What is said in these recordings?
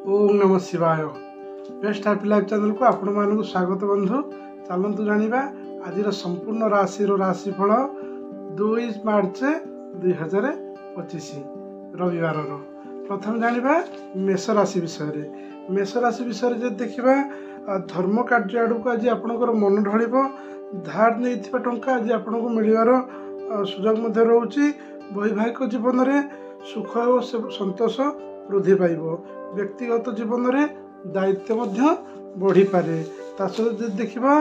ओम नमः शिवाय। Best happy life channel को आपण मानक स्वागत बंधु। चलतु जानिबा आज संपूर्ण राशि राशिफल 2 मार्च 2025 रविवार। प्रथम जानिबा मेष राशि विषय। मेष राशि विषय देखिबा धर्म कार्य आड़ को आज आपणकर मन ढलिबो। धार नहीं टंका आज आपको मिलवार सुजोग मध्य रोचे। वैवाहिक जीवन में सुख और संतोष वृद्धि पाइब। व्यक्तिगत जीवन में दायित्व बढ़ी पारे। सहित देखा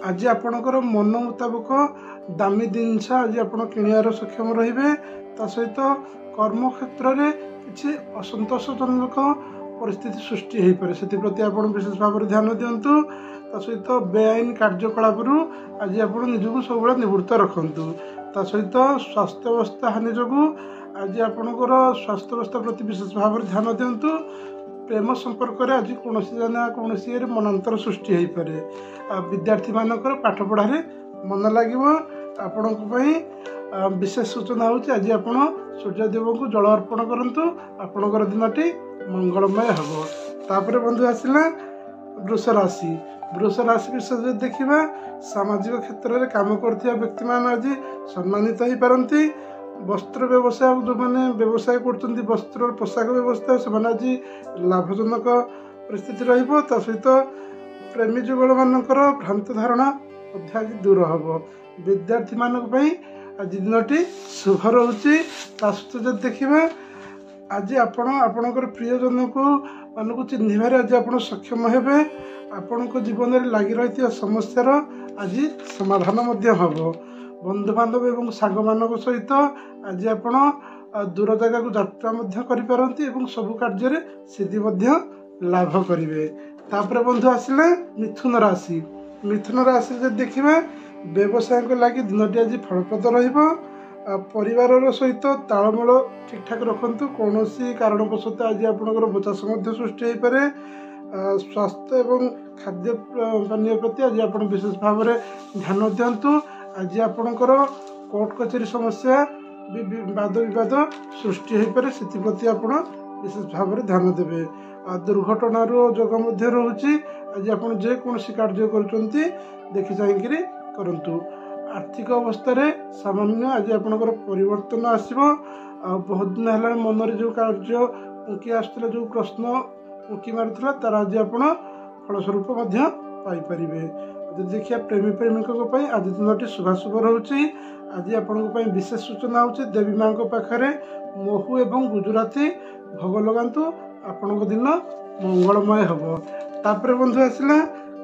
आज आपणकर मन मुताबक दामी जिनस आज आप किणार सक्षम रे। सहित कर्म क्षेत्र में किसी असंतोषजनक परिस्थिति सृष्टि हो पारे। से प्रति आप विशेष भाव में ध्यान दिंतु। सहित बेआईन कार्यकलाप आज आप निजक सब निवृत्त रखु। सहित स्वास्थ्य अवस्था हानि जो आज आपणकर स्वास्थ्य अवस्था प्रति विशेष भाव में ध्यान दिंतु। प्रेम संपर्क में आज कौन कौन मनांतर सृष्टि हो पारे। विद्यार्थी मानकर पाठ पढ़ारे मन लगे। आपण विशेष सूचना होची आज आप सूर्यदेव को जल अर्पण करंतु। आपणकर दिनटी मंगलमय हम। तापर बंधु आसला वृष राशि। वृष राशि विषय देखा सामाजिक क्षेत्र में काम करथिया व्यक्ति मान आज सम्मानित हो पारती। वस्त्र व्यवसाय जो मैंने व्यवसाय कर वस्त्र पोशाक व्यवस्था से आज लाभजनक परिस्थिति रहिबो। सहित प्रेमी जुगल मानकर भ्रांत धारणा दूर हम। विद्यार्थी मानक आज दिनटी शुभ रोचे। सहित देखा आज आपणकर प्रियजन को मानक चिन्हबार आज आप सक्षम हेबे। आपण जीवन में लगी रही समस्यार आज समाधान हम। बंधु बांधव एवं सांग मान सहित आज आप दूर जगह को यात्रा करपारती। सबु कार्य सिद्धि लाभ करेंगे। तापर बंधु आसला मिथुन राशि। मिथुन राशि देखा व्यवसाय को लगी दिनटी आज फलप्रद रहिबो। परिवार सहित तालमेल ठीक ठाक रखु। कौन कारणवश आज आपंकर बचास सृष्टि हो पारे। स्वास्थ्य एवं खाद्य पानीय प्रति आज आप विशेष भाव में ध्यान दिंतु। आज आपणकर कोर्ट कचेरी समस्या वाद विवाद सृष्टि हो पारे। से प्रति आप विशेष भाव में ध्यान देवे। दुर्घटनार जोग रोचे। आज आप जेकोसी कार्य करुँच देखि चाहिए करंतु। आर्थिक अवस्था सामान्य आज आपणकर परिवर्तन आसो। बहुत दिन है मन में जो कार्य उंकी आसला जो प्रश्न उंकी मारूला तार आज आप फलस्वरूप पाइपर। देखिए प्रेमी प्रेमिकों आज दिनटी शुभाशुभ रोचे। आज आपण विशेष सूचना होची देवी माँ पाखे महू एवं गुजराती भोग लगातु। आपण दिन मंगलमय हम। तापर बंधु आसला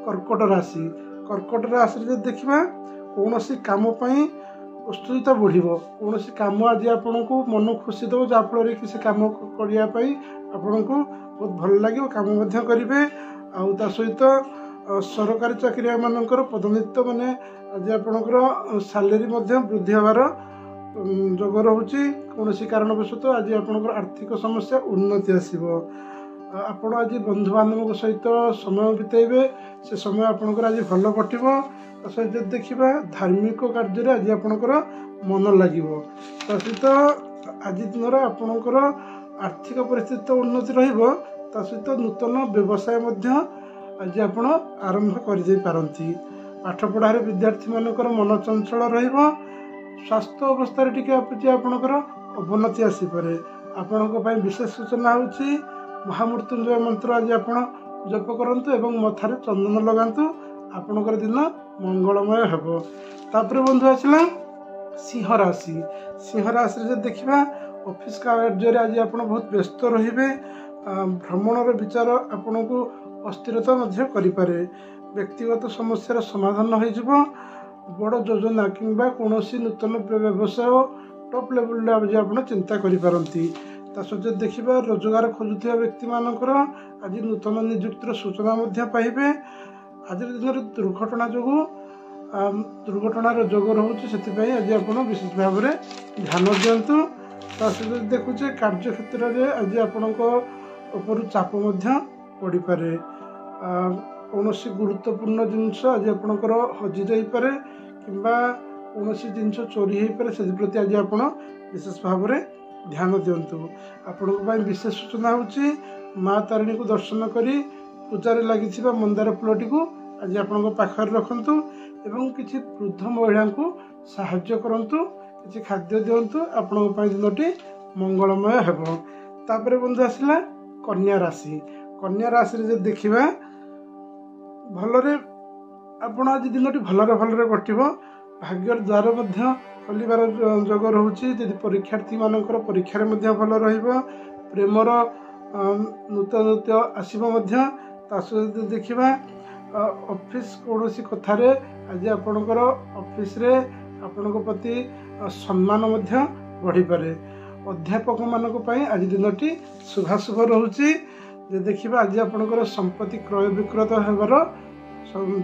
कर्कट राशि। कर्कट राशि देखा कौन काम उत्सुकता बढ़। कौन काम आज आपण को मन खुशी दो जहाँफल कि कम करने आपण को बहुत भल लगे कम करेंगे। आ सहित सरकारी चाकरिया मानकर पदोन्नति माने आज आपणकर सैलरी वृद्धि होवार जोग रोचे। कौन कारणवश आज आपणकर आर्थिक समस्या उन्नति आसो। आपण आज बंधु बांधव सहित समय बितेबे। से समय आपणकर आज भल कटिबो। सहित देखा धार्मिक कार्य आज आपणकर मन लगे। सहित आज दिन आपणकर आर्थिक परिस्थिति उन्नति रहिबो। सहित नूतन व्यवसाय आज आप आरंभ करती। पाठ पढ़ार विद्यार्थी मानकर मन चंचल रहिबो। स्वास्थ्य अवस्था टी आपणकर अवनति आसीपे। आपण विशेष सूचना होची महामृत्युंजय मंत्र आज आप जप करंतु एवं मथारे चंदन लगातु। आपणकर दिन मंगलमय हम। तापर बंधु आसला सिंह राशि। सिंह राशि देखा ऑफिस कार्य आज आप बहुत व्यस्त रहिबे। भ्रमणर विचार आपण को अस्थिरता करें। व्यक्तिगत समस्यार समाधान हो। बड़ योजना किंबा कौन नूतन व्यवसाय टॉप लेवल आज आप चिंता करपारती। सहित देखा रोजगार खोजुवा व्यक्ति मानकर आज नूतन निजुक्तिर सूचना पाइबे। आज दिन दुर्घटना जो दुर्घटनार जोग रोचे से आज आप विशेष भाव में ध्यान दिंतु। सहित देखुचे कार्य क्षेत्र में आज आपण उपर चाप पड़ पारे। कौन गुरुत्वपूर्ण जिनस आज आपणकर हजि जापे कि कौन जिनस चोरी हो पारे। से प्रति आज आप विशेष भाव में ध्यान दिंतु। आपण विशेष सूचना होची माँ तारिणी को दर्शन करी पूजार लगी मंदार फूलटी को आज आपण पाखर रखु एवं किसी वृद्ध महिला को साहाय्य करंतु, किसी खाद्य दिंतु। आपण दिनटी मंगलमय हेब। तापर बंधु आसला कन्या राशि। कन्या राशि रे देखिबा भलरे आपण आज दिनटी भलरे भलरे कटिबो। भाग्यर द्वार मध्य खोलिबार जोग रहुची। यदि परीक्षार्थी मानकर परीक्षा मध्य भल रहिबो। प्रेमर नूतन नृत्य आसीबो मध्य। तासहित देखिबा ऑफिस कौनसी कथारे आज आपणकर ऑफिस रे आपणक प्रति सम्मान मध्य बढ़ी पारे। अध्यापक मानक पई आज दिनटी शुभाशुभ रहुची। जे देखिबा आज आपणकर संपत्ति क्रय विक्रय हेबार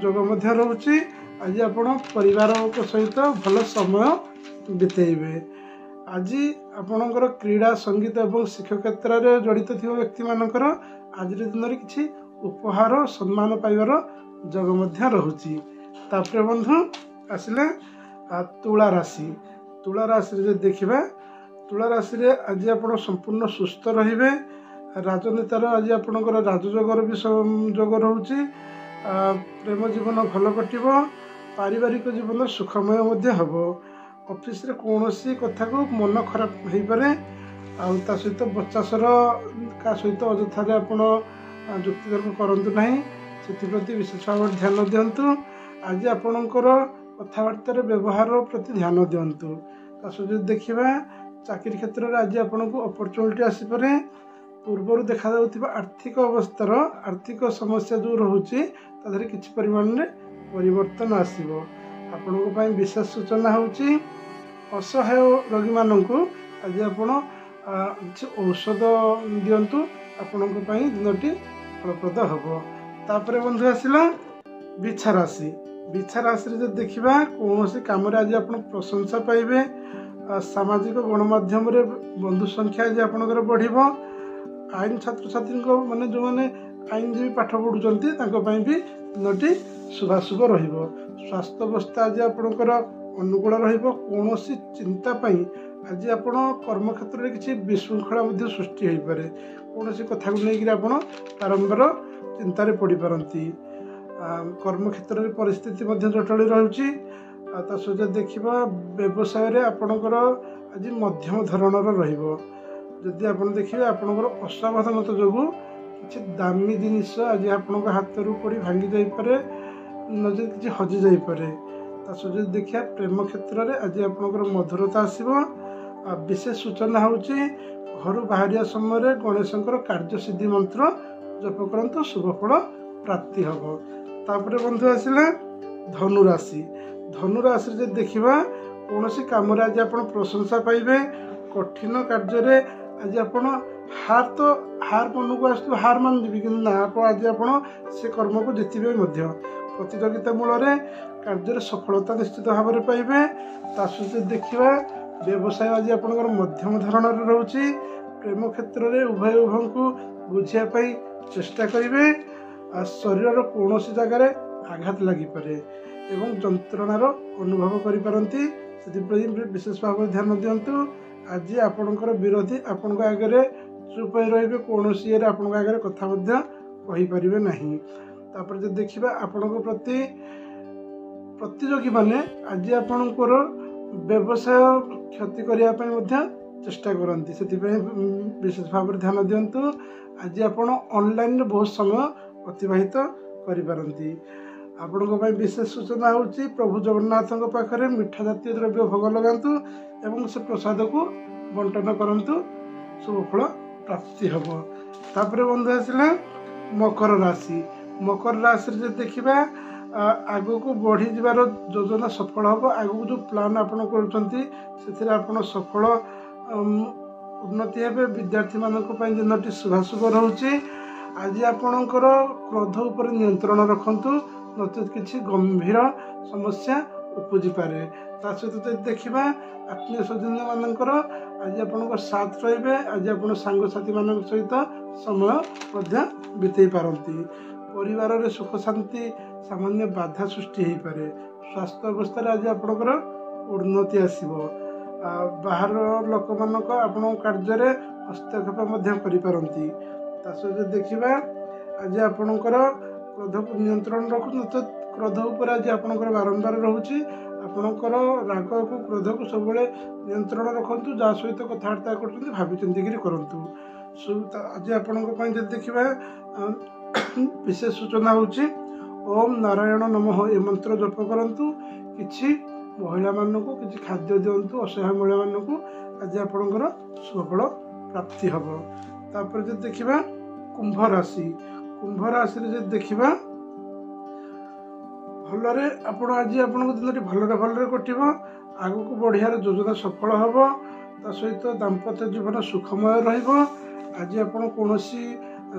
जोग मध्य रहुची। आज आपण परिवार सहित भल समय बितेबे। आज आपणकर क्रीड़ा संगीत और शिक्षा क्षेत्र में जड़ित थी व्यक्ति मानकर आज दिन में किसी उपहार सम्मान पाइबार जोग मध्य रहुची। तापर बंधु आसिले तुला राशि। तुला राशि रे देखिबा तुला राशि रे आज आपण संपूर्ण सुस्थ रहिबे। राजनेतार आज आपणकर राजयोगर भी जोग रहुची। प्रेम जीवन भल कटिबो। पारिवारिक जीवन सुखमय मध्य हबो। ऑफिस रे कौनसी कथा को मन खराब हो पारे। ता सहित बच्चासर का सहित अजथारे आपण जुक्ति तर्क करंतु नहीं। से विशेष भाव ध्यान दिंतु। आज आपणकर कथबार्ता व्यवहार प्रति ध्यान दिंतु। ता सहित देखिबा चाकरी क्षेत्र में आज आपण को अपॉर्चुनिटी आसीपे। पूर्वर देखा आर्थिक अवस्थार आर्थिक समस्या जो रोचे तादर किसी परिमाण में परिवर्तन आसो। आपण विशेष सूचना होची असहाय रोगी मानक आज आपण औषध दिंतु। आपण दिनटी फलप्रद हम। तापर बंधु आसला बिछा राशि। बिछा राशि रे देखिबा कौन कम आज आप प्रशंसा पाइबे। सामाजिक गणमाध्यम रे बंधु संख्या आज आपणकर बढ़िबो। आईन छात्र छात्री माने जो माने आईनजीवी पाठ पढ़ुचंती तांको पई भी दिनटी शुभाशुभ रहिबो। स्वास्थ्य अवस्था आज आपणकर अनुकूल रहिबो। कौनसी चिंता पई आज आपण कर्म क्षेत्र में किसी विशृंखला मध्य सृष्टि हो पारे। कौनसी कथा को लेकर आपण बारंबार चिंतार पड़ पारती। कर्म क्षेत्र में परिस्थिति मध्य जटिल रहुची। ता सहित देखिबा व्यवसाय रे आपणकर आज मध्यम धरणर रहिबो। जदि आप देखिए आपणकर असावधानता जोगु किसी दामी जिनिस आज आपण हाथ रू पड़ी भांगी जापे नजर किसी हजि जापे। सहित देखिए प्रेम क्षेत्र में आज आपणकर मधुरता आसो। विशेष सूचना होची घर बाहरिया समय गणेशंकर कार्यसिद्धि मंत्र जप करंतु शुभफल प्राप्ति हम। तापर बंधु आसिला धनुराशि। धनुराशि रे देखिबा कौन कम आज आप प्रशंसा पाइबे। कठिन कार्य आज आप हार मन को आसु हार मान जी कि ना आप आज आप से कर्म को जीतबे। प्रतियोगिता मूल कार्य सफलता निश्चित भाव में पाइबे। ता सहित देखिबा व्यवसाय आज आप मध्यम धरणर रोचे। प्रेम क्षेत्र में उभय उभय को बुझापी चेष्टा करेंगे। शरीर कौन जगार आघात लगिपे एवं जंत्रणार अनुभव करें। से विशेष भाव में ध्यान दिंतु। आज आपणकर विरोधी आपण आगे चुप रे कौन आपण आगे कथा कहीपर ना। तापर जो देखा आपण प्रति प्रतियोगी माने आज आपणकर व्यवसाय क्षति करने चेष्टा करती। से विशेष भाव में ध्यान दिंतु। आज आपण ऑनलाइन बहुत समय अतिबाहित करें। आपण विशेष सूचना होची प्रभु जगन्नाथ पाखे मीठा जातीय द्रव्य भोग लगातु एवं से प्रसाद को बंटन करंतु शुभफल प्राप्ति हम। तापर बंधु आसला मकर राशि। मकर राशि रे देखिबा आग को बढ़ी जबार योजना सफल हम। आग को जो प्लान आपण करछंती सेथिरे आपण सफल उन्नति हेबे। विद्यार्थी मानक पई दिनटी शुभाशुभ रहउची। आज आपणकर क्रोध उपर नियंत्रण रखंतु नचेत किसी गंभीर समस्या उपजी पारे। ता सहित देखिबा आत्मीय स्वजन मानकर आज आपणकर साथ रहिबे। आज आपण सांगसाथी मानक सहित समय बितेई पारंती। परिवार रे सुख शांति सामान्य बाधा सृष्टि हो पारे। स्वास्थ्य अवस्था आज आपणकर उन्नति आसीबो। बाहर लोक मानक आपण कार्य हस्तक्षेप मध्य करिपारंती। ता सहित देखिबा आज आपणकर क्रोध को नियंत्रण रखु तो क्रोध उपर आज आपणकर बारंबार रहउची। आपणकर राग को क्रोध को सब नियंत्रण रखु जा सहित कथबार्ता करते भावी चिंतिक करतु। आज आपण देखा विशेष सूचना होची ओम नारायण नमः ए मंत्र जप करंतु। किछि महिला मानक किछि खाद्य दिंतु असहाय महिला मानक आज आपणकर शुभफल प्राप्ति हम। तापर जो देखा कुंभ राशि देखा भलरे आपण आज आपण दिन भलरे कटिब आगु को बढ़िया योजना सफल हम। ता सहित दाम्पत्य जीवन सुखमय रहिब। आज आपण कौनसी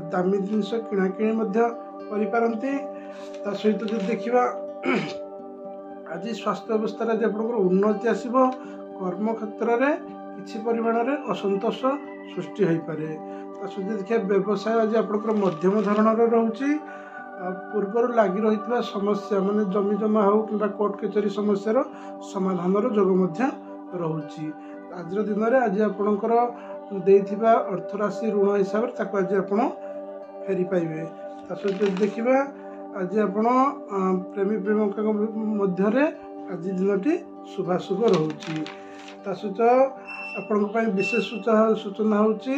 दामी जिनस किणाकिणी करिपारंती। ता सहित जो देखिबा आज स्वास्थ्य अवस्था आज आपनकर उन्नति आसीबो। कर्म क्षेत्र में किछि परिमाण रे असंतोष सृष्टि होई पारे। ता सहित देखिबा व्यवसाय आज आपनकर मध्यम धरणर रहउची। पूर्वर लागि रहितबा समस्या माने जमी जमा हो किंबा कोर्ट कचेरी समस्यार समाधानर जोग मध्य रहउची। आज दिन में आज आपनकर देइथिबा अर्थ राशि ऋण हिसाब रे ताको आज आपण फेरी पाइबे। ता सहित देखिबा आज आपण प्रेमी प्रेमिका मध्य रे आज दिनटी शुभाशुभ रहउची। ता सहित आपण विशेष सूचना होची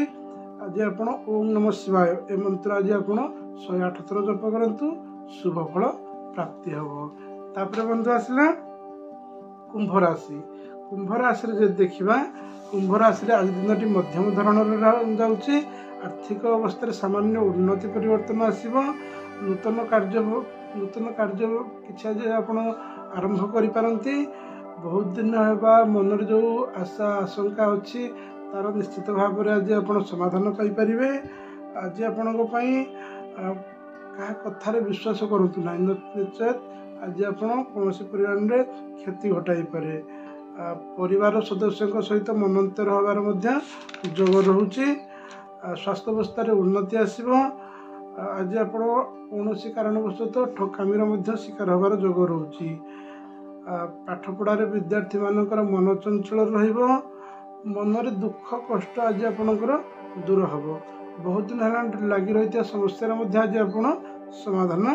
आज आपण ओम नमः शिवाय ए मंत्र आज आपण 108 थर जप करंतु शुभ फल प्राप्ति हम। तापर बंधु आसला कुंभ राशि रे देखिबा कुंभ राशि रे आज दिनटी मध्यम धरणर जाउची। आर्थिक अवस्था सामान्य उन्नति परिवर्तन आसीबो। नूतन कार्य किछि आज आपण आरंभ करि पारंती। बहुत दिन हेबा मनर जो आशा आशंका अच्छी तार निश्चित भाव में आज आप समाधान पाइपर। आज आपण क्या कथार विश्वास करूँ ना नचेत आज आप कौन परिमाण में क्षति घटाई पारे। परिवार सदस्यों सहित मनंतर हबार जोग रोचे। स्वास्थ्य अवस्था उन्नति आसब। आज आप कौन कारणवशतः ठकामीर शिकार हबार जोग रोचे। पाठ पढ़ार विद्यार्थी मानकर मन चंचल रहिबो। मनरे दुख कष्ट आज आपणकर दूर हम। बहुत दिन है लगी रही समस्या आज आप समाधान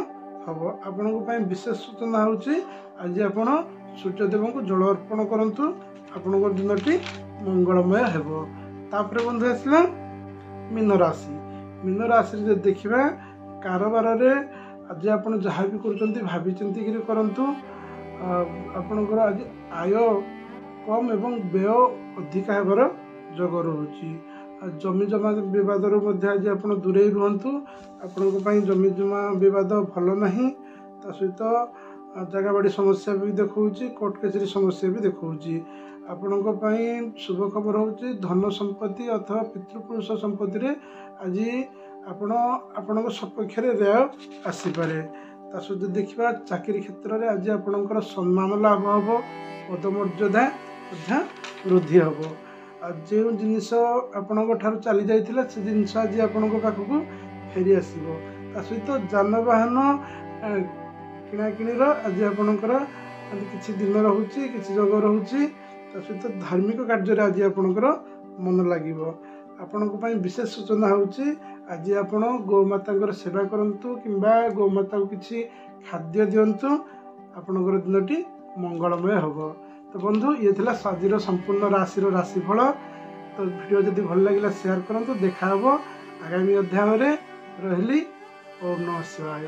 हम। आपण विशेष सूचना होची आज आपण सूर्यदेव को जल अर्पण करंतु आपणकर दिनटी मंगलमय हेबो। तापर बंधु आसला मीन राशि देखिबा कारोबार रे आज आपण जहाँ भी करचंती भाभी चिंतिक करंतु। आपणकर आज आय कम एवं व्यय अधिक हेबार जोग रोची। जमी जमा विवाद आज आप दूरे रुहतु। आपण जमी जमा विवाद भल नहीं। ता सहित जगह बाड़ी समस्या भी देखौची कोर्ट कचेरी समस्या भी देखौची। आपण शुभ खबर होची धन संपत्ति अथवा पितृपुरुष संपत्ति रे आज आपण सपक्ष व्यय आसीपे। ता सहित देखिबा चाकरी क्षेत्र में आज आपणकर सम्मान लाभ हम। पदमर्यादा वृद्धि हम। जो जिनस आपण चली जाइथिला से जिनस आज आपण पाखक फेरी आसीबो। ता सहित जानवाहन किणाकिणीर आज आपणकर किछि दिन रहउची किछि जोग रहउची। ता सहित धार्मिक कार्य आज आपणकर मन लागिबो। आपण विशेष सूचना होची आज आपण गोमाता सेवा करंतु किंबा गोमाता को किछि खाद्य दियंतु आपणकर दिनटी मंगलमय हम। तो बंधु ये थिला आज संपूर्ण राशिफल। तो वीडियो जदि भल लगिला शेयर करंतु। देखा हबो आगामी अध्याय रे। रहिली ओम नमः शिवाय।